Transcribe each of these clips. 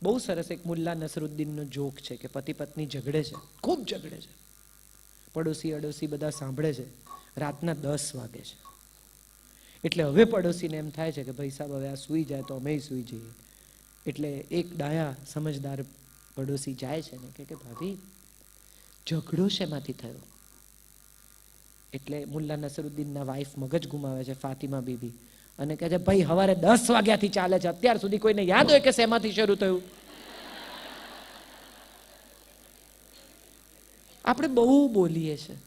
બહુ સરસ એક મુલ્લા નસરુદ્દીનનો જોક છે કે પતિ પત્ની ઝઘડે છે, ખૂબ ઝઘડે છે, પડોશી અડોશી બધા સાંભળે છે, રાતના 10 વાગે છે. એટલે હવે પડોશીને એમ થાય છે કે ભાઈ સાહેબ હવે આ સૂઈ જાય તો અમે સૂઈ જઈએ. એટલે એક ડાયા સમજદાર પડોશી જાય છે ને કે ભાભી ઝઘડો શેમાંથી થયો? એટલે મુલ્લા નસરુદ્દીનના વાઈફ મગજ ગુમાવે છે, ફાતિમા બીબી, અને કહે છે ભાઈ સવારે 10 વાગ્યાથી ચાલે છે, અત્યાર સુધી કોઈને યાદ હોય કે શેમાંથી શરૂ થયું? આપણે બહુ બોલીએ છીએ.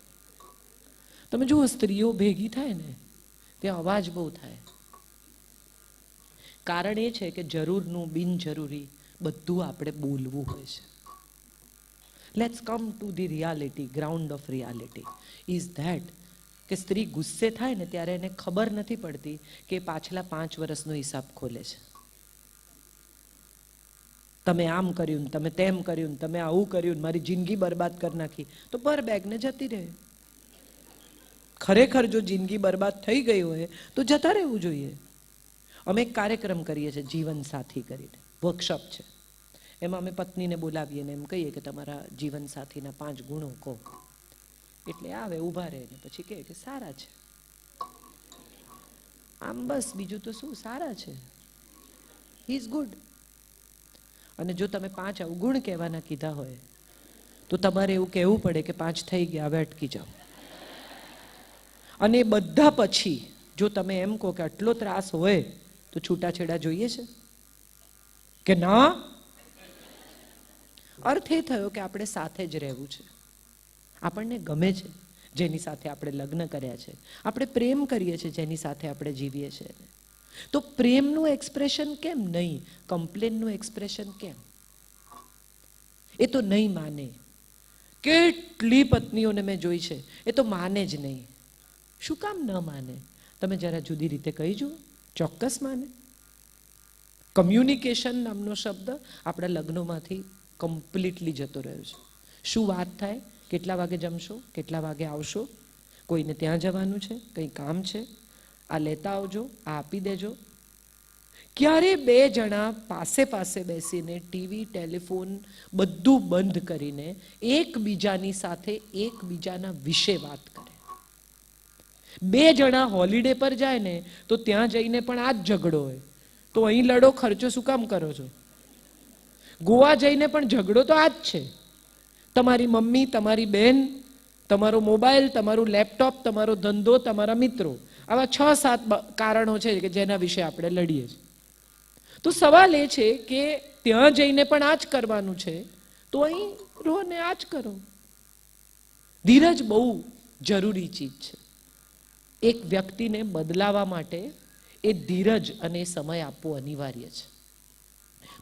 તમે જુઓ સ્ત્રીઓ ભેગી થાય ને ત્યાં અવાજ બહુ થાય. કારણ એ છે કે જરૂરનું બિનજરૂરી બધું આપણે બોલવું હોય છે. Let's come to the reality. Ground of reality is that કે સ્ત્રી ગુસ્સે થાય ને ત્યારે એને ખબર નથી પડતી કે પાછલા 5 વર્ષનો હિસાબ ખોલે છે. તમે આમ કર્યું, તમે તેમ કર્યું, તમે આવું કર્યું, મારી જિંદગી બરબાદ કરી નાખી, તો પર બેગને જતી રહે. ખરેખર જો જિંદગી બરબાદ થઈ ગઈ હોય તો જતા રહેવું જોઈએ. અમે એક કાર્યક્રમ કરીએ છીએ જીવન સાથી કરીને, વર્કશોપ છે. એમાં અમે પત્નીને બોલાવીએ ને એમ કહીએ કે તમારા જીવન સાથીના 5 ગુણો કહો. એટલે આવે, ઊભા રહે ને પછી કહે કે સારા છે. આમ બસ, બીજું તો શું, સારા છે, હી ઇઝ ગુડ. અને જો તમે 5 અવગુણ કહેવાના કીધા હોય તો તમારે એવું કહેવું પડે કે 5 થઈ ગયા, હવે અટકી જાઓ. અને બધા પછી જો તમે એમ કહો કે આટલો ત્રાસ હોય તો છૂટાછેડા જોઈએ છે કે ના? અર્થ એ થયો કે આપણે સાથે જ રહેવું છે. આપણને ગમે છે જેની સાથે આપણે લગ્ન કર્યા છે, આપણે પ્રેમ કરીએ છીએ જેની સાથે આપણે જીવીએ છીએ. તો પ્રેમનું એક્સપ્રેશન કેમ નહીં, કમ્પ્લેનનું એક્સપ્રેશન કેમ? એ તો નહીં માને. કેટલી પત્નીઓને મેં જોઈ છે, એ તો માને જ નહીં. શું કામ ન માને? તમે જરા જુદી રીતે કહી જુઓ, ચોક્કસ માને. કમ્યુનિકેશન નામનો શબ્દ આપણા લગ્નોમાંથી કમ્પ્લીટલી જતો રહ્યો છે. શું વાત થાય, કેટલા વાગે જમશો, કેટલા વાગે આવશો, કોઈને ત્યાં જવાનું છે, કંઈ કામ છે, આ લેતા આવજો, આ આપી દેજો. ક્યારે 2 જણા પાસે પાસે બેસીને ટીવી, ટેલિફોન બધું બંધ કરીને એકબીજાની સાથે એકબીજાના વિશે વાત કરે? 2 જણા હોલિડે પર જાય ને તો ત્યાં જઈને પણ આ જ ઝઘડો હોય. તો અહીં લડો, ખર્ચો શું કામ કરો છો? ગોવા જઈને પણ ઝઘડો તો આ જ છે. તમારી મમ્મી, તમારી બહેન, તમારો મોબાઈલ, તમારું લેપટોપ, તમારો ધંધો, તમારા મિત્રો, આવા 6-7 કારણો છે કે જેના વિશે આપણે લડીએ છીએ. તો સવાલ એ છે કે ત્યાં જઈને પણ આ જ કરવાનું છે તો અહીં રહો ને આ જ કરો. ધીરજ બહુ જરૂરી ચીજ છે. એક વ્યક્તિને બદલાવા માટે એ ધીરજ અને સમય આપવો અનિવાર્ય છે.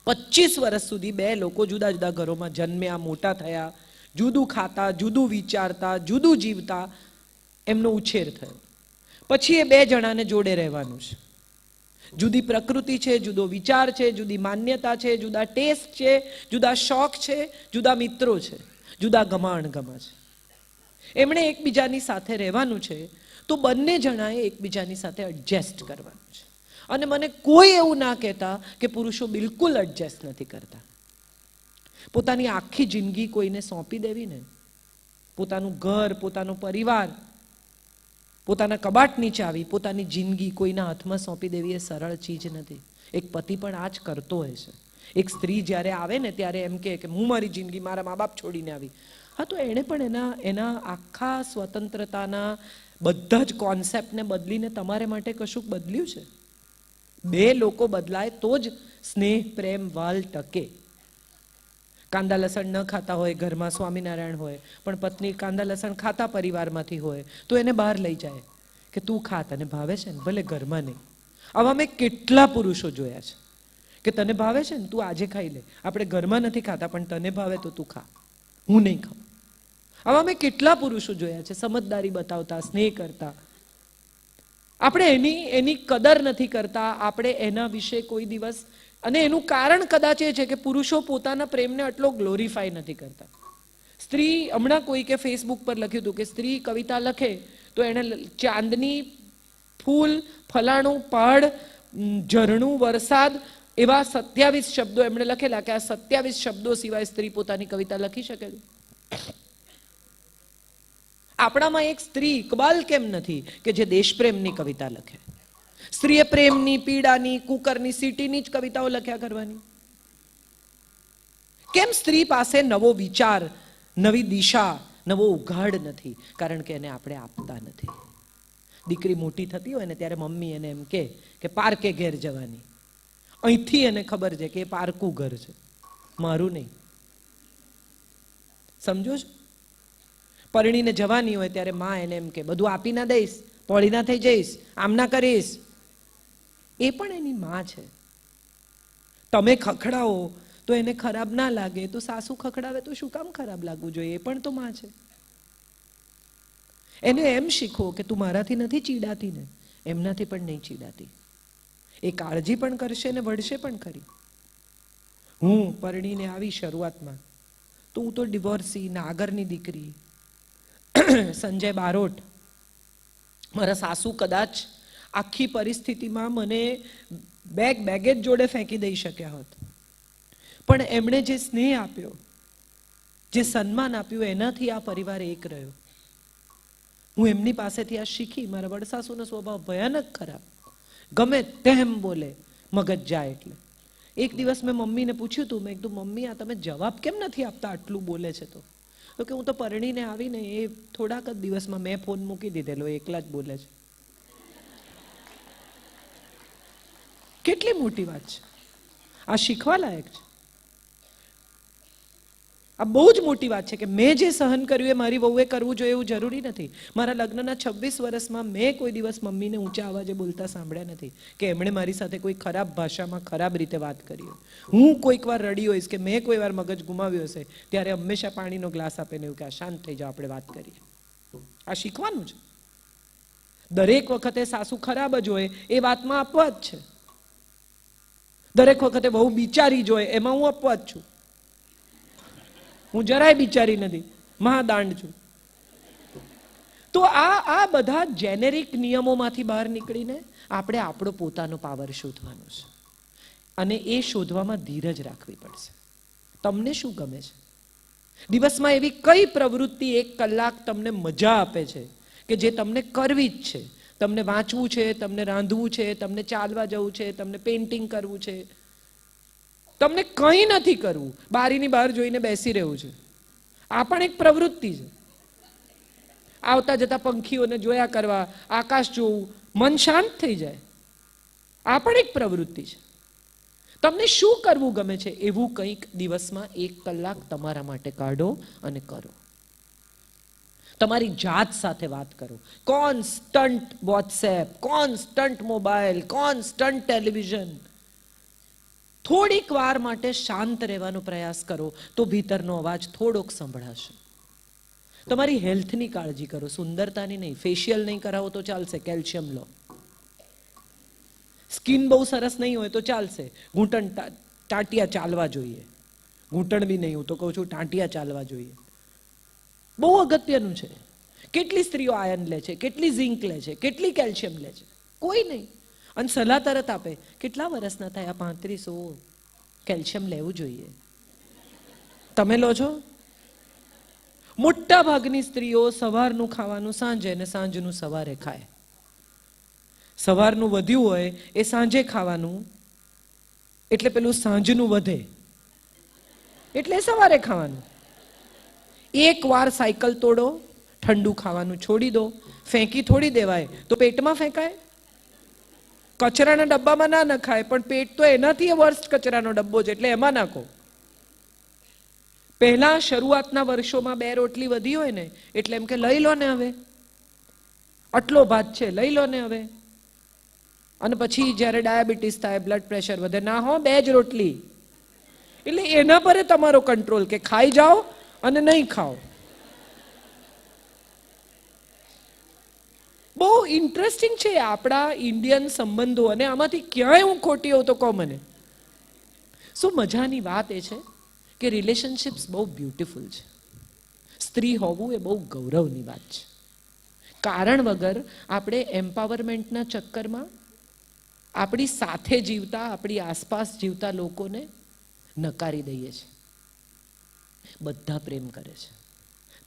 25 વર્ષ સુધી 2 લોકો જુદા જુદા ઘરોમાં જન્મ્યા, મોટા થયા, જુદું ખાતા, જુદું વિચારતા, જુદું જીવતા, એમનો ઉછેર થયો. પછી એ 2 જણાને જોડે રહેવાનું છે. જુદી પ્રકૃતિ છે, જુદો વિચાર છે, જુદી માન્યતા છે, જુદા ટેસ્ટ છે, જુદા શોખ છે, જુદા મિત્રો છે, જુદા ગમાણગમા છે. એમણે એકબીજાની સાથે રહેવાનું છે તો બંને જણાએ એકબીજાની સાથે એડજસ્ટ કરવાનું છે. અને મને કોઈ એવું ના કહેતા કે પુરુષો બિલકુલ એડજસ્ટ નથી કરતા. પોતાની આખી જિંદગી કોઈને સોંપી દેવી ને, પોતાનું ઘર, પોતાનો પરિવાર, પોતાના કબાટની ચાવી, પોતાની જિંદગી કોઈના હાથમાં સોંપી દેવી એ સરળ ચીજ નથી. એક પતિ પણ આ જ કરતો હોય છે. એક સ્ત્રી જ્યારે આવે ને ત્યારે એમ કે હું મારી જિંદગી મારા મા બાપ છોડીને આવી. હા, તો એણે પણ એના આખા સ્વતંત્રતાના બધા જ કોન્સેપ્ટને બદલીને તમારે માટે કશુંક બદલ્યું છે. 2 લોકો બદલાય તો જ સ્નેહ, પ્રેમ, વાલ ટકે. કાંદા લસણ ન ખાતા હોય ઘરમાં, સ્વામિનારાયણ હોય, પણ પત્ની કાંદા લસણ ખાતા પરિવારમાંથી હોય તો એને બહાર લઈ જાય કે તું ખા, તને ભાવે છે ને, ભલે ઘરમાં નહીં. આવા મેં કેટલા પુરુષો જોયા છે કે તને ભાવે છે ને, તું આજે ખાઈ લે, આપણે ઘરમાં નથી ખાતા પણ તને ભાવે તો તું ખા, હું નહીં ખાઉં. આવા મેં કેટલા પુરુષો જોયા છે, સમજદારી બતાવતા, સ્નેહ કરતા. આપણે એની કદર નથી કરતા, આપણે એના વિશે કોઈ દિવસ, અને એનું કારણ કદાચ એ છે કે પુરુષો પોતાના પ્રેમને આટલો ગ્લોરીફાય નથી કરતા. સ્ત્રી, હમણાં કોઈ કે ફેસબુક પર લખ્યું હતું કે સ્ત્રી કવિતા લખે તો એને ચાંદની, ફૂલ, ફલાણું, પહાડ, ઝરણું, વરસાદ, એવા 27 શબ્દો એમણે લખેલા કે આ 27 શબ્દો સિવાય સ્ત્રી પોતાની કવિતા લખી શકે છે. આપણામાં એક સ્ત્રી ઇકબાલ કેમ નથી કે જે દેશપ્રેમની કવિતા લખે? સ્ત્રીએ પ્રેમની, પીડાની, કુકરની, સીટીની જ કવિતાઓ લખ્યા કરવાની. કેમ સ્ત્રી પાસે નવો વિચાર, નવી દિશા, નવો ઉઘાડ નથી? કારણ કે એને આપણે આપતા નથી. દીકરી મોટી થતી હોય ને ત્યારે મમ્મી એને એમ કે પાર્કે ઘેર જવાની. અહીંથી એને ખબર છે કે એ પારકું ઘર છે, મારું નહીં. સમજો છો? પરણીને જવાની હોય ત્યારે માં એને એમ કે બધું આપી ના દઈશ, પોળી ના થઈ જઈશ, આમ ના કરીશ. એ પણ એની માં છે. તમે ખખડાવો તો એને ખરાબ ના લાગે, તો સાસુ ખખડાવે તો શું કામ ખરાબ લાગવું જોઈએ? એ પણ તો માં છે. એને એમ શીખો કે તું મારાથી નથી ચીડાતી ને, એમનાથી પણ નહીં ચીડાતી. એ કાળજી પણ કરશે ને વળશે પણ ખરી. હું પરણીને આવી શરૂઆતમાં તો હું તો ડિવોર્સી, નાગરની દીકરી, સંજય બારોટ. મારા સાસુ કદાચ આખી પરિસ્થિતિમાં મને બેગેજ જોડે ફેંકી દઈ શક્યા હોત, પણ એમણે જે સ્નેહ આપ્યો, જે સન્માન આપ્યું, એનાથી આ પરિવાર એક રહ્યો. હું એમની પાસેથી આ શીખી. મારા વડસાસુનો સ્વભાવ ભયાનક ખરાબ, ગમે તેમ બોલે, મગજ જાય એટલે. એક દિવસ મેં મમ્મીને પૂછ્યું હતું, મેં કીધું મમ્મી આ તમે જવાબ કેમ નથી આપતા, આટલું બોલે છે તો કે હું તો પરણીને આવીને એ થોડાક જ દિવસમાં મેં ફોન મૂકી દીધેલો, એકલા જ બોલે છે. કેટલી મોટી વાત છે આ, શીખવા લાયક છે. આ બહુ જ મોટી વાત છે કે મેં જે સહન કર્યું એ મારી વહુએ કરવું જોઈએ એવું જરૂરી નથી. મારા લગ્નના 26 વર્ષમાં મેં કોઈ દિવસ મમ્મીને ઊંચા અવાજે બોલતા સાંભળ્યા નથી કે એમણે મારી સાથે કોઈ ખરાબ ભાષામાં ખરાબ રીતે વાત કરી. હું કોઈક વાર રડી હોઈશ કે મેં કોઈ વાર મગજ ગુમાવ્યો હશે ત્યારે હંમેશા પાણીનો ગ્લાસ આપીને એવું કે શાંત થઈ જાઓ, આપણે વાત કરીએ. આ શીખવાનું છે. દરેક વખતે સાસુ ખરાબ જ હોય એ વાતમાં અપવાદ છે. દરેક વખતે બહુ બિચારી જ હોય એમાં હું અપવાદ છું. હું જરાય બિચારી નથી, મહાદાંડ છું. તો આ બધા જેનેરિક નિયમોમાંથી બહાર નીકળીને આપણે આપણો પોતાનો પાવર શોધવાનો છે, અને એ શોધવામાં ધીરજ રાખવી પડશે. તમને શું ગમે છે? દિવસમાં એવી કઈ પ્રવૃત્તિ 1 કલાક તમને મજા આપે છે કે જે તમને કરવી જ છે? તમને વાંચવું છે, તમને રાંધવું છે, તમને ચાલવા જવું છે, તમને પેઇન્ટિંગ કરવું છે, તમને કંઈ નથી કરવું, બારીની બહાર જોઈને બેસી રહેવું છે. આ પણ એક પ્રવૃત્તિ છે. આવતા જતા પંખીઓને જોયા કરવા, આકાશ જોવું, મન શાંત થઈ જાય. આ પણ એક પ્રવૃત્તિ છે. તમને શું કરવું ગમે છે એવું કંઈક દિવસમાં 1 કલાક તમારા માટે કાઢો અને કરો. તમારી જાત સાથે વાત કરો. Constant WhatsApp, constant mobile, constant television. થોડીક વાર માટે શાંત રહેવાનો પ્રયાસ કરો તો ભીતરનો અવાજ થોડોક સંભળાશે. તમારી હેલ્થની કાળજી કરો, સુંદરતાની નહીં. ફેશિયલ નહીં કરાવો તો ચાલશે, કેલ્શિયમ લો. સ્કિન બહુ સરસ નહીં હોય તો ચાલશે, ઘૂંટણ ટાંટિયા ચાલવા જોઈએ. ઘૂંટણ બી નહીં, હું તો કહું છું ટાંટિયા ચાલવા જોઈએ. બહુ અગત્યનું છે. કેટલી સ્ત્રીઓ આયર્ન લે છે, કેટલી ઝિંક લે છે, કેટલી કેલ્શિયમ લે છે? કોઈ નહીં. અને સલાહ તરત આપે, કેટલા વર્ષના થયા? 35. કેલ્શિયમ લેવું જોઈએ. તમે લો છો? મોટા ભાગની સ્ત્રીઓ સવારનું ખાવાનું સાંજે અને સાંજનું સવારે ખાય. સવારનું વધ્યું હોય એ સાંજે ખાવાનું, એટલે પેલું સાંજનું વધે એટલે સવારે ખાવાનું. 1 વાર સાયકલ તોડો, ઠંડુ ખાવાનું છોડી દો, ફેંકી થોડી દેવાય તો પેટમાં ફેંકાય? કચરાના ડબ્બામાં ના નખાય, પણ પેટ તો એનાથી વર્સ્ટ કચરાનો ડબ્બો છે એટલે એમાં નાખો. પહેલા શરૂઆતના વર્ષોમાં 2 રોટલી વધી હોય ને એટલે એમ કે લઈ લો ને હવે, આટલો ભાત છે લઈ લો ને હવે. અને પછી જ્યારે ડાયાબિટીસ થાય, બ્લડ પ્રેશર વધે, ના હો 2 જ રોટલી. એટલે એના પર તમારો કંટ્રોલ કે ખાઈ જાઓ અને નહીં ખાઓ. બહુ ઇન્ટરેસ્ટિંગ છે આપણા ઇન્ડિયન સંબંધો, અને આમાંથી ક્યાંય હું ખોટી હોઉં તો કહો મને. શું મજાની વાત એ છે કે રિલેશનશિપ્સ બહુ બ્યુટીફુલ છે. સ્ત્રી હોવું એ બહુ ગૌરવની વાત છે. કારણ વગર આપણે એમ્પાવરમેન્ટના ચક્કરમાં આપણી સાથે જીવતા, આપણી આસપાસ જીવતા લોકોને નકારી દઈએ છીએ. બધા પ્રેમ કરે છે.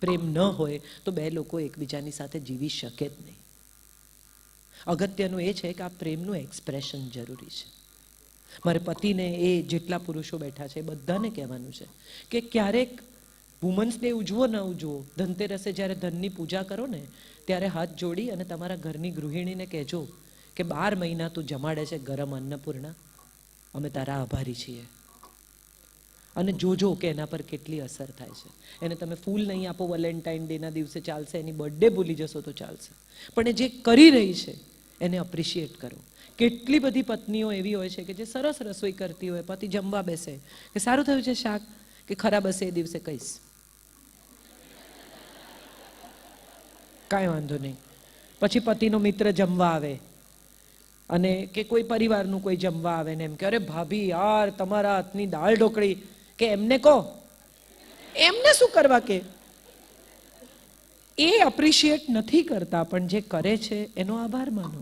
પ્રેમ ન હોય તો બે લોકો એકબીજાની સાથે જીવી શકે જ નહીં. અગત્યનું એ છે કે આ પ્રેમનું એક્સપ્રેશન જરૂરી છે. મારે પતિને, એ જેટલા પુરુષો બેઠા છે બધાને કહેવાનું છે કે ક્યારેક વુમન્સ ડે ઉજવો ન ઉજવો, ધનતેરસે જ્યારે ધનની પૂજા કરો ને ત્યારે હાથ જોડી અને તમારા ઘરની ગૃહિણીને કહેજો કે 12 મહિના તું જમાડે છે ગરમ અન્નપૂર્ણા, અમે તારા આભારી છીએ. અને જોજો કે એના પર કેટલી અસર થાય છે. એને તમે ફૂલ નહીં આપો વેલેન્ટાઇન ડેના દિવસે ચાલશે, એની બર્થડે ભૂલી જશો તો ચાલશે, પણ એ જે કરી રહી છે એને અપ્રિશિએટ કરો. કેટલી બધી પત્નીઓ એવી હોય છે કે જે સરસ રસોઈ કરતી હોય, પતિ જમવા બેસે કે સારું થયું છે શાક, કે ખરાબ હશે એ દિવસે કહીશ, કાંઈ વાંધો નહીં. પછી પતિનો મિત્ર જમવા આવે અને કે કોઈ પરિવારનું કોઈ જમવા આવે ને એમ કે અરે ભાભી યાર તમારા હાથની દાળ ઢોકળી, કે એમને કહો, એમને શું કરવા, કે એ અપ્રિશિએટ નથી કરતા, પણ જે કરે છે એનો આભાર માનો.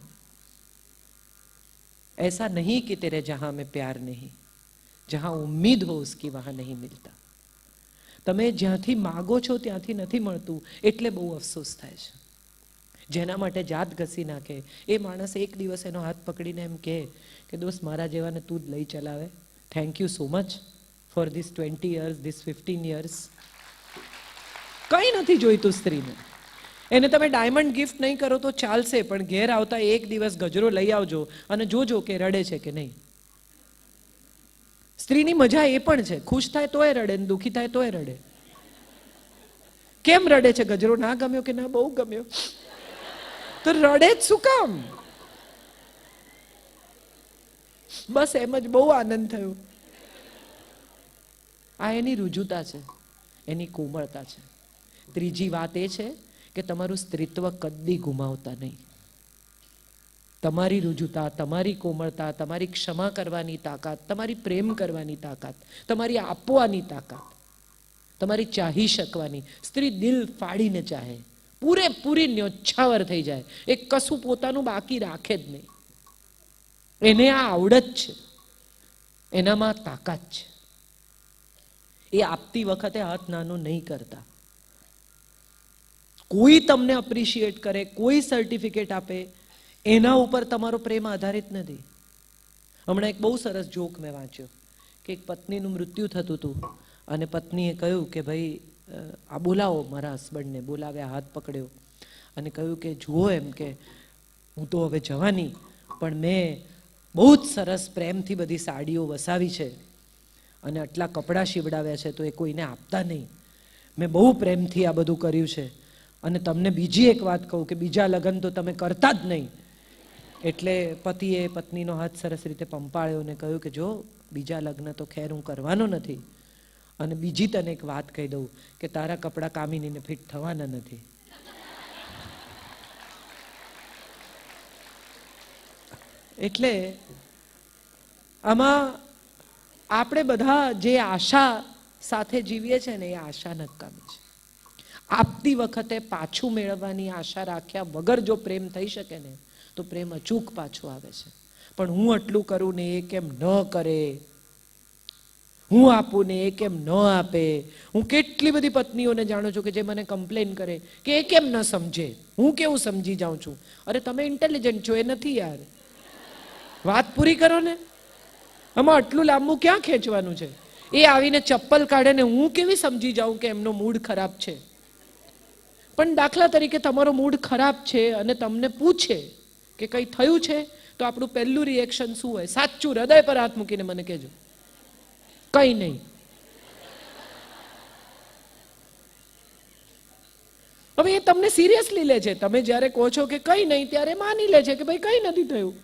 ऐसा नहीं कि तेरे जहां में प्यार नहीं, जहां उम्मीद हो उसकी वहां नहीं मिलता. તમે જ્યાંથી માગો છો ત્યાંથી નથી મળતું એટલે બહુ અફસોસ થાય છે. જેના માટે જાત ઘસી નાખે એ માણસ એક દિવસ એનો હાથ પકડીને એમ કહે કે દોસ્ત મારા જેવાને તું જ લઈ ચલાવે, thank you so much for this 20 years, this 15 years. કંઈ નથી જોઈતું સ્ત્રીને. એને તમે ડાયમંડ ગિફ્ટ નહીં કરો તો ચાલશે, પણ ઘેર આવતા એક દિવસ ગજરો લઈ આવજો અને જોજો કે રડે છે કે નહીં. સ્ત્રીની મજા એ પણ છે, ખુશ થાય તોય રડે ને દુઃખી થાય તોય રડે. કેમ રડે છે? ગજરો ના ગમ્યો કે ના બહુ ગમ્યો, તો રડે જ શું કામ? બસ એમ જ બહુ આનંદ થયો. આ એની રુજુતા છે, એની કોમળતા છે. ત્રીજી વાત એ છે કે તમારું સ્ત્રીત્વ કદી ગુમાવતા નહીં. તમારી રુજુતા, તમારી કોમળતા, તમારી ક્ષમા કરવાની તાકાત, તમારી પ્રેમ કરવાની તાકાત, તમારી આપવાની તાકાત, તમારી ચાહી શકવાની. સ્ત્રી દિલ ફાડીને ચાહે, પૂરેપૂરી ન્યોછાવર થઈ જાય, એ કશું પોતાનું બાકી રાખે જ નહીં. એને આ આવડત છે, એનામાં તાકાત છે. એ આપતી વખતે હાથ નાનો નહીં કરતા. કોઈ તમને અપ્રિશિએટ કરે, કોઈ સર્ટિફિકેટ આપે, એના ઉપર તમારો પ્રેમ આધારિત નથી. હમણાં એક બહુ સરસ જોક મેં વાંચ્યો કે એક પત્નીનું મૃત્યુ થતું હતું અને પત્નીએ કહ્યું કે ભાઈ આ બોલાવો મારા હસબન્ડને. બોલાવ્યા, હાથ પકડ્યો અને કહ્યું કે જુઓ એમ કે હું તો હવે જવાની, પણ મેં બહુ જ સરસ પ્રેમથી બધી સાડીઓ વસાવી છે અને આટલા કપડાં સીવડાવ્યા છે તો એ કોઈને આપતા નહીં. મેં બહુ પ્રેમથી આ બધું કર્યું છે અને તમને બીજી એક વાત કહું કે બીજા લગ્ન તો તમે કરતા જ નહીં. એટલે પતિએ પત્નીનો હાથ સરસ રીતે પંપાળ્યો અને કહ્યું કે જો બીજા લગ્ન તો ખેર હું કરવાનો નથી, અને બીજી તને એક વાત કહી દઉં કે તારા કપડાં કામિનીને ફિટ થવાના નથી. એટલે આમાં આપણે બધા જે આશા સાથે જીવીએ છીએ ને એ આશા નકામી છે. આપતી વખતે પાછું મેળવવાની આશા રાખ્યા વગર જો પ્રેમ થઈ શકે ને તો પ્રેમ અચૂક પાછો આવે છે. પણ હું આટલું કરું ને એ કેમ ન કરે, હું આપું ને એ કેમ ન આપે. હું કેટલી બધી પત્નીઓને જાણું છું કે જે મને કમ્પ્લેન કરે કે એ કેમ ન સમજે, હું કેવું સમજી જાઉં છું. અરે તમે ઇન્ટેલિજન્ટ છો, એ નથી યાર. વાત પૂરી કરો ને, આમાં આટલું લાંબુ ક્યાં ખેંચવાનું છે? એ આવીને ચપ્પલ કાઢે ને હું કેવી સમજી જાઉં કે એમનો મૂડ ખરાબ છે. પણ દાખલા તરીકે તમારો મૂડ ખરાબ છે અને તમને પૂછે કે કંઈ થયું છે, તો આપણું પહેલું રિએક્શન શું હોય? સાચું હૃદય પર હાથ મૂકીને મને કહેજો, કંઈ નહીં. હવે એ તમને સિરિયસલી લે છે. તમે જ્યારે કહો છો કે કંઈ નહીં ત્યારે માની લે છે કે ભાઈ કંઈ નથી થયું.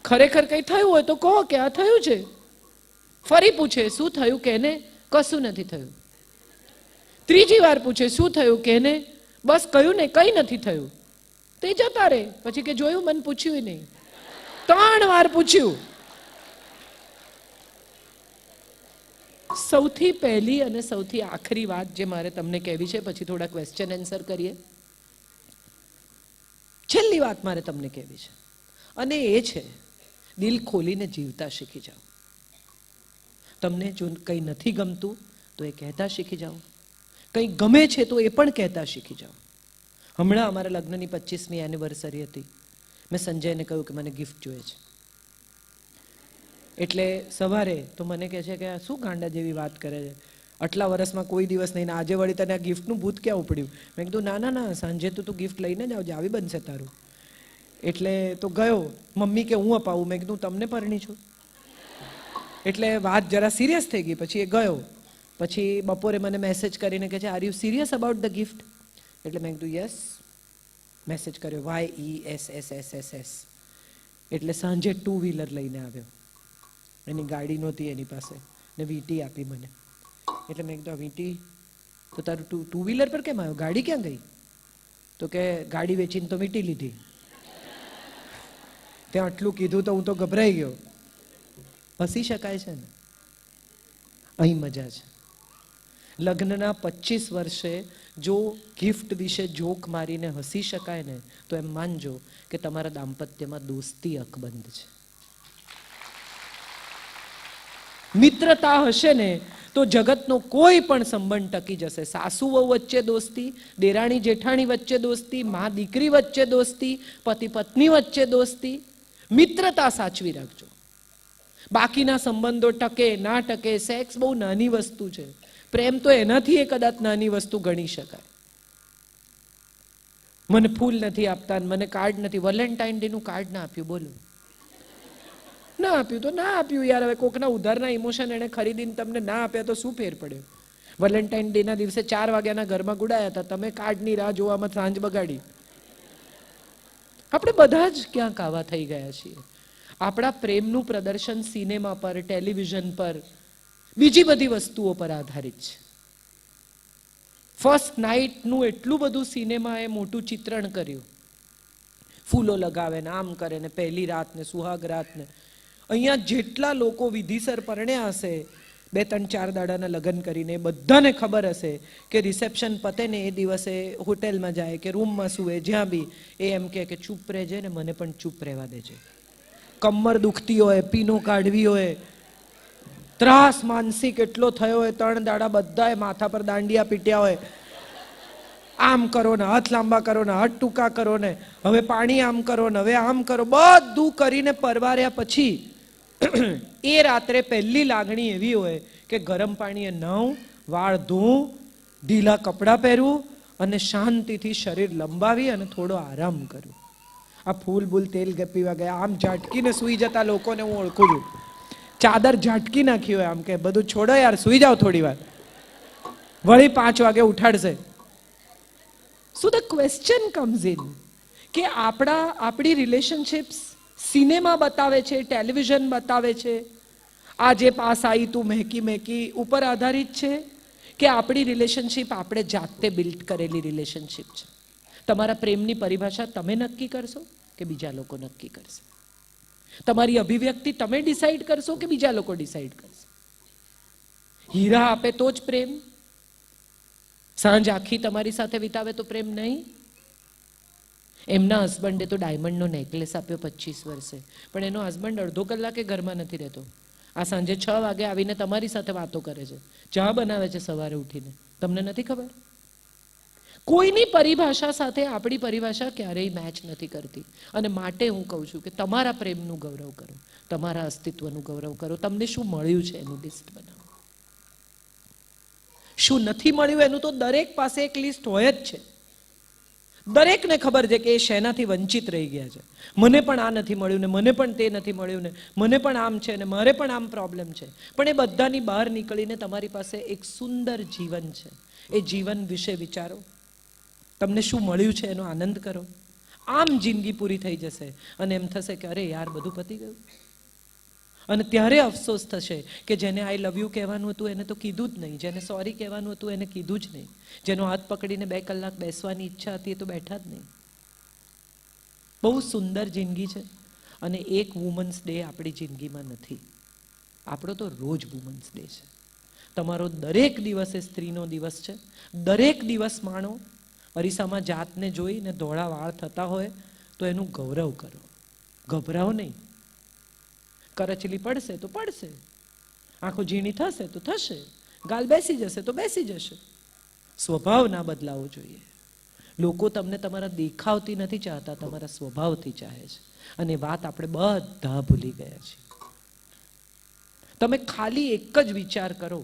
ખરેખર કંઈ થયું હોય તો કહો કે આ થયું છે. ફરી પૂછે શું થયું, કે એને કશું નથી થયું. ત્રીજી વાર પૂછે શું થયું, કે એને બસ કહ્યું ને કંઈ નથી થયું. તે જતા રહે. પછી કે જોયું, મને પૂછ્યું નહીં. 3 વાર પૂછ્યું. સૌથી પહેલી અને સૌથી આખરી વાત જે મારે તમને કહેવી છે, પછી થોડા ક્વેશ્ચન આન્સર કરીએ. છેલ્લી વાત મારે તમને કહેવી છે અને એ છે દિલ ખોલીને જીવતા શીખી જાઓ. તમને જો કંઈ નથી ગમતું તો એ કહેતા શીખી જાઓ, કંઈ ગમે છે તો એ પણ કહેતા શીખી જાઓ. હમણાં અમારા લગ્નની 25મી એનિવર્સરી હતી. મેં સંજયને કહ્યું કે મને ગિફ્ટ જોઈએ છે. એટલે સવારે તો મને કહે છે કે આ શું ગાંડા જેવી વાત કરે છે, આટલા વર્ષમાં કોઈ દિવસ નહીં, આજે વળી તને આ ગિફ્ટનું ભૂત ક્યાં ઉપડ્યું? મેં કીધું ના ના ના, સાંજે તો તું ગિફ્ટ લઈને જ આવજે, આવી બનશે તારું. એટલે તો ગયો. મમ્મી કે હું અપાવું? મેં કીધું તમને પરણી છું. એટલે વાત જરા સિરિયસ થઈ ગઈ. પછી એ ગયો. પછી બપોરે મને મેસેજ કરીને કહે છે are you serious about the gift? એટલે મેં કીધું યસ. મેસેજ કર્યો YESSSSS. એટલે સાંજે 2 વ્હીલર લઈને આવ્યો. એની ગાડી નહોતી એની પાસે, ને વીંટી આપી મને. એટલે મેં કીધું વીંટી તો તારું 2 વ્હીલર પર કેમ આવ્યો? ગાડી ક્યાં ગઈ? તો કે ગાડી વેચીને તો વીંટી લીધી. ત્યાં આટલું કીધું તો હું તો ગભરાઈ ગયો. હસી શકાય છે ને, અહીં મજા છે. લગ્નના 25 વર્ષે જો ગિફ્ટ વિશે જોક મારીને હસી શકાય ને, તો એમ માનજો કે તમારા દાંપત્યમાં દોસ્તી અકબંધ છે. મિત્રતા હશે ને તો જગતનો કોઈ પણ સંબંધ ટકી જશે. સાસુ વહુ વચ્ચે દોસ્તી, દેરાણી જેઠાણી વચ્ચે દોસ્તી, મા દીકરી વચ્ચે દોસ્તી, પતિ પત્ની વચ્ચે દોસ્તી. મિત્રતા સાચવી રાખજો. બાકીના સંબંધો ટકે ના ટકે, સેક્સ બહુ નાની વસ્તુ છે. પ્રેમ તો એનાથી કદાચ નાની વસ્તુ ગણી શકાય. મને ફૂલ નથી આપતા, મને કાર્ડ નથી, વેલેન્ટાઇન ડે નું કાર્ડ ના આપ્યું, બોલો. ના આપ્યું તો ના આપ્યું યાર. હવે કોકના ઉધારના ઇમોશન એને ખરીદીને તમને ના આપ્યા તો શું ફેર પડ્યો? વેલેન્ટાઇન ડે ના દિવસે 4 વાગ્યાના ઘરમાં ગુડાયા હતા, તમે કાર્ડની રાહ જોવામાં સાંજ બગાડી. આપણે બધા જ ક્યાંક આવા થઈ ગયા છીએ. આપણા પ્રેમનું પ્રદર્શન સિનેમા પર, ટેલિવિઝન પર, બીજી બધી વસ્તુઓ પર આધારિત છે. ફર્સ્ટ નાઇટનું એટલું બધું સિનેમાએ મોટું ચિત્રણ કર્યું. ફૂલો લગાવે ને આમ કરે ને, પહેલી રાત ને, સુહાગ રાત ને. અહીંયા જેટલા લોકો વિધિસર પરણ્યા હશે 2-3-4 દાડાના લગ્ન કરીને, બધાને ખબર હશે કે રિસેપ્શન પતે ને એ દિવસે હોટેલમાં જાય કે રૂમમાં સૂવે, જ્યાં બી એ એમ કે ચૂપ રહેજે ને, મને પણ ચૂપ રહેવા દેજે. કમર દુખતી હોય, પીનો કાઢવી હોય, ત્રાસ માનસિક એટલો થયો હોય, 3 દાડા બધાએ માથા પર દાંડિયા પીટ્યા હોય, આમ કરો ને, હાથ લાંબા કરો ને, હાથ ટૂંકા કરો ને, હવે પાણી આમ કરો ને, હવે આમ કરો, બધું કરીને પરવાર્યા પછી એ રાત્રે પહેલી લાગણી એવી હોય કે ગરમ પાણીએ નાહું, વાળ ધોઉં, ઢીલા કપડાં પહેરવું અને શાંતિથી શરીર લંબાવી અને થોડો આરામ કરું. આ ફૂલ બૂલ તેલ પીવા ગયા, આમ ઝાટકીને સૂઈ જતા લોકોને હું ઓળખું છું. ચાદર ઝાટકી નાખી હોય, આમ કે બધું છોડો યાર, સૂઈ જાઓ થોડી વાર, વળી 5 વાગે ઉઠાડશે. So the question comes in કે આપણી રિલેશનશિપ્સ સિનેમા બતાવે છે, ટેલિવિઝન બતાવે છે, આ જે પાસ આવી તું મહેકી મહેકી ઉપર આધારિત છે, કે આપણી રિલેશનશિપ આપણે જાતે બિલ્ડ કરેલી રિલેશનશિપ છે? તમારા પ્રેમની પરિભાષા તમે નક્કી કરશો કે બીજા લોકો નક્કી કરશે? તમારી અભિવ્યક્તિ તમે ડિસાઈડ કરશો કે બીજા લોકો ડિસાઈડ કરશે? હીરા આપે તો જ પ્રેમ? સાંજ આખી તમારી સાથે વિતાવે તો પ્રેમ નહીં? એમના હસબન્ડે તો ડાયમંડનો નેકલેસ આપ્યો 25 વર્ષે, પણ એનો હસબન્ડ અડધો કલાકે ઘરમાં નથી રહેતો. આ સાંજે 6 વાગે આવીને તમારી સાથે વાતો કરે છે, ચા બનાવે છે સવારે ઉઠીને. તમને નથી ખબર? કોઈની પરિભાષા સાથે આપણી પરિભાષા ક્યારેય મેચ નથી કરતી. અને માટે હું કહું છું કે તમારા પ્રેમનું ગૌરવ કરો, તમારા અસ્તિત્વનું ગૌરવ કરો. તમને શું મળ્યું છે એનું લિસ્ટ બનાવો. શું નથી મળ્યું એનું તો દરેક પાસે એક લિસ્ટ હોય જ છે. દરેકને ખબર છે કે એ શેનાથી વંચિત રહી ગયા છે. મને પણ આ નથી મળ્યું ને, મને પણ તે નથી મળ્યું ને, મને પણ આમ છે ને, મારે પણ આમ પ્રોબ્લેમ છે. પણ એ બધાની બહાર નીકળીને તમારી પાસે એક સુંદર જીવન છે. એ જીવન વિશે વિચારો. તમને શું મળ્યું છે એનો આનંદ કરો. આમ જિંદગી પૂરી થઈ જશે અને એમ થશે કે અરે યાર બધું પતી ગયું. અને ત્યારે અફસોસ થશે કે જેને આઈ લવ યુ કહેવાનું હતું એને તો કીધું જ નહીં, જેને સોરી કહેવાનું હતું એને કીધું જ નહીં, જેનો હાથ પકડીને 2 કલાક બેસવાની ઈચ્છા હતી એ તો બેઠા જ નહીં. બહુ સુંદર જિંદગી છે અને એક વુમન્સ ડે આપણી જિંદગીમાં નથી. આપણો તો રોજ વુમન્સ ડે છે. તમારો દરેક દિવસ એ સ્ત્રીનો દિવસ છે. દરેક દિવસ માણો. અરીસામાં જાતને જોઈને ધોળા વાળ થતા હોય તો એનું ગૌરવ કરો, ગભરાઓ નહીં. કરચલી પડશે તો પડશે, આંખો ઝીણી થશે તો થશે, ગાલ બેસી જશે તો બેસી જશે. સ્વભાવ ના બદલાવો જોઈએ. લોકો તમને તમારા દેખાવથી નથી ચાહતા, તમારા સ્વભાવથી ચાહે છે. અને વાત આપણે બધા ભૂલી ગયા છીએ. તમે ખાલી એક જ વિચાર કરો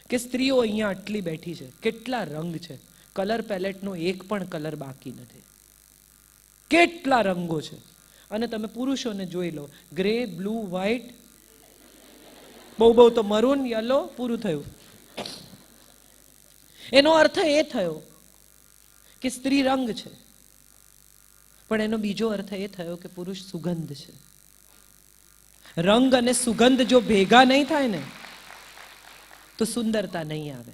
કે સ્ત્રીઓ અહીંયા આટલી બેઠી છે, કેટલા રંગ છે, કલર પેલેટનો એક પણ કલર બાકી નથી, કેટલા રંગો છે. અને તમે પુરુષોને જોઈ લો, ગ્રે, બ્લુ, વ્હાઈટ, બહુ બહુ તો મરૂન, યલો, પૂરું થયું. એનો અર્થ એ થયો કે સ્ત્રી રંગ છે, પણ એનો બીજો અર્થ એ થયો કે પુરુષ સુગંધ છે. રંગ અને સુગંધ જો ભેગા નહીં થાય ને તો સુંદરતા નહીં આવે.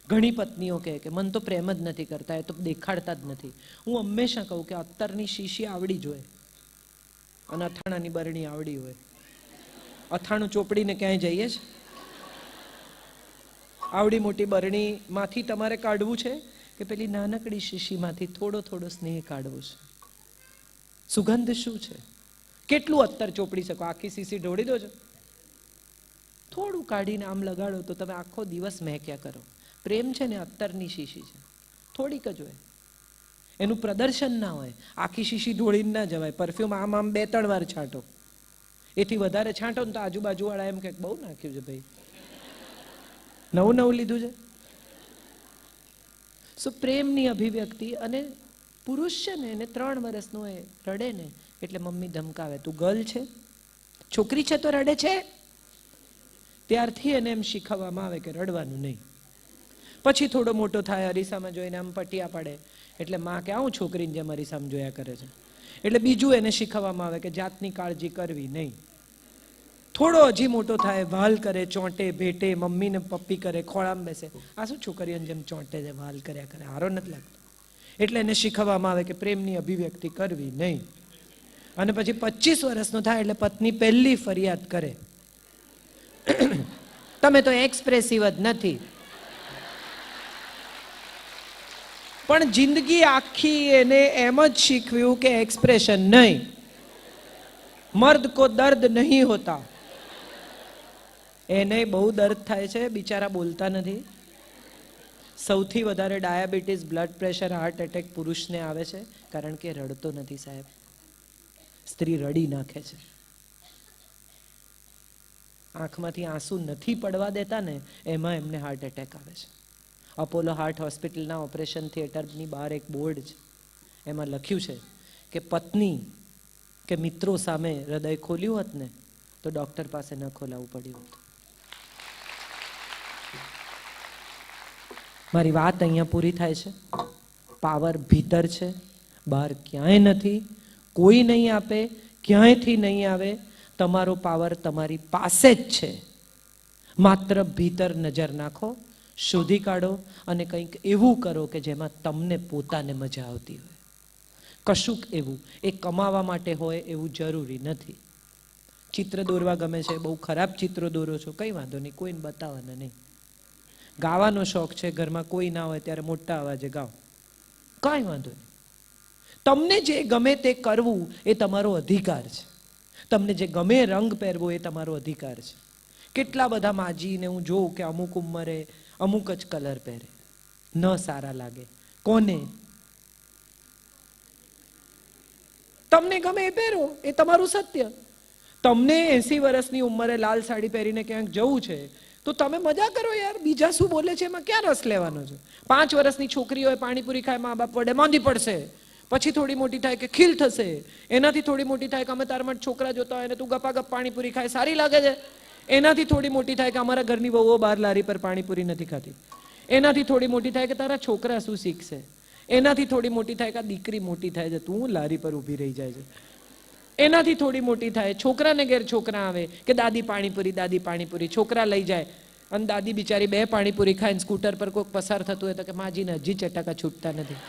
ઘણી પત્નીઓ કહે કે મન તો પ્રેમ જ નથી કરતા, એ તો દેખાડતા જ નથી. હું હંમેશા કહું કે અત્તરની શીશી આવડી જોઈએ અને અથાણાની બરણી આવડી હોય. અથાણું ચોપડીને ક્યાંય જઈએ છે? આવડી મોટી બરણીમાંથી તમારે કાઢવું છે કે પેલી નાનકડી શીશીમાંથી થોડો થોડો સ્નેહ કાઢવો છે? સુગંધ શું છે? કેટલું અત્તર ચોપડી શકો? આખી શીશી ઢોળી દો છો? થોડું કાઢીને આમ લગાડો તો તમે આખો દિવસ મહેક્યા કરો. પ્રેમ છે ને અત્તરની શીશી છે, થોડીક જ હોય, એનું પ્રદર્શન ના હોય. આખી શીશી ઢોળીને ના જવાય. પરફ્યુમ આમ આમ 2-3 વાર છાંટો, એથી વધારે છાંટો ને તો આજુબાજુ વાળા એમ કે બહુ નાખ્યું છે ભાઈ, નવું નવું લીધું છે. સો પ્રેમની અભિવ્યક્તિ. અને પુરુષ છે ને એને 3 વર્ષનો એ રડે ને એટલે મમ્મી ધમકાવે, તું ગર્લ છે, છોકરી છે તો રડે છે. ત્યારથી એને એમ શીખવવામાં આવે કે રડવાનું નહીં. પછી થોડો મોટો થાય, અરીસામાં જોઈને આમ પટિયા પડે એટલે માં કે આવું છોકરીને જેમ અરીસામાં જોયા કરે છે. એટલે બીજું એને શીખવવામાં આવે કે જાતની કાળજી કરવી નહીં. થોડો હજી મોટો થાય, વાલ કરે, ચોંટે, ભેટે, મમ્મીને પપ્પી કરે, ખોળામાં બેસે. આ શું છોકરીઓને જેમ ચોંટે છે, વાલ કર્યા કરે, હારો નથી લાગતો. એટલે એને શીખવવામાં આવે કે પ્રેમની અભિવ્યક્તિ કરવી નહીં. અને પછી 25 વર્ષનો થાય એટલે પત્ની પહેલી ફરિયાદ કરે, તમે તો એક્સપ્રેસિવ જ નથી. પણ જિંદગી આખી એને એમ જ શીખવ્યું કે એક્સપ્રેશન નહીં, મર્દ કો દર્દ નહીં હોતા. એને બહુ દર્દ થાય છે, બિચારા બોલતા નથી. સૌથી વધારે diabetes, blood pressure, heart attack પુરુષને આવે છે, કારણ કે રડતો નથી સાહેબ. સ્ત્રી રડી નાખે છે. આંખમાંથી આંસુ નથી પડવા દેતા ને એમાં એમને હાર્ટ એટેક આવે છે. અપોલો હાર્ટ હોસ્પિટલના ઓપરેશન થિયેટરની બહાર એક બોર્ડ છે, એમાં લખ્યું છે કે પત્ની કે મિત્રો સામે હૃદય ખોલ્યું હોત ને તો ડોક્ટર પાસે ન ખોલાવવું પડ્યું હતું. મારી વાત અહીંયા પૂરી થાય છે. પાવર ભીતર છે, બહાર ક્યાંય નથી. કોઈ નહીં આપે, ક્યાંયથી નહીં આવે. તમારો પાવર તમારી પાસે જ છે. માત્ર ભીતર નજર નાખો, શોધી કાઢો અને કંઈક એવું કરો કે જેમાં તમને પોતાને મજા આવતી હોય. કશુંક એવું. એ કમાવા માટે હોય એવું જરૂરી નથી. ચિત્ર દોરવા ગમે છે, બહુ ખરાબ ચિત્રો દોરો છો, કંઈ વાંધો નહીં, કોઈને બતાવવાના નહીં. ગાવાનો શોખ છે, ઘરમાં કોઈ ના હોય ત્યારે મોટા અવાજે ગાઓ, કાંઈ વાંધો નહીં. તમને જે ગમે તે કરવું એ તમારો અધિકાર છે. તમને જે ગમે રંગ પહેરવો એ તમારો અધિકાર છે. કેટલા બધા માજીને હું જોઉં કે અમુક ઉંમરે અમુક જ કલર પહેરે, ન સારા લાગે. કોને? તમને ગમે એ પહેરો, એ તમારું સત્ય. તમને 80 વર્ષની ઉંમરે લાલ સાડી પહેરીને ક્યાંક જવું છે તો તમે મજા કરો યાર, બીજા શું બોલે છે એમાં ક્યાં રસ લેવાનો છે? 5 વર્ષની છોકરી હોય, પાણીપુરી ખાય, મા બાપ વડે માંદી પડશે, પછી થોડી મોટી થાય કે ખીલ થશે, એનાથી થોડી મોટી થાય કે અમે તારા માટે છોકરા જોતા હોય ને તું ગપાગપ પાણીપુરી ખાય, સારી લાગે છે. એનાથી થોડી મોટી થાય કે અમારા ઘરની વહુઓ બહાર લારી પર પાણીપુરી નથી ખાતી. એનાથી થોડી મોટી થાય કે તારા છોકરા શું શીખશે. એનાથી થોડી મોટી થાય કે આ દીકરી મોટી થાય છે, તું લારી પર ઊભી રહી જાય છે. એનાથી થોડી મોટી થાય, છોકરાને ઘેર છોકરા આવે કે દાદી પાણીપુરી, છોકરા લઈ જાય અને દાદી બિચારી 2 પાણીપુરી ખાઈને સ્કૂટર પર કોઈક પસાર થતું હોય તો કે માજીને હજી ચટાકા છૂટતા નથી.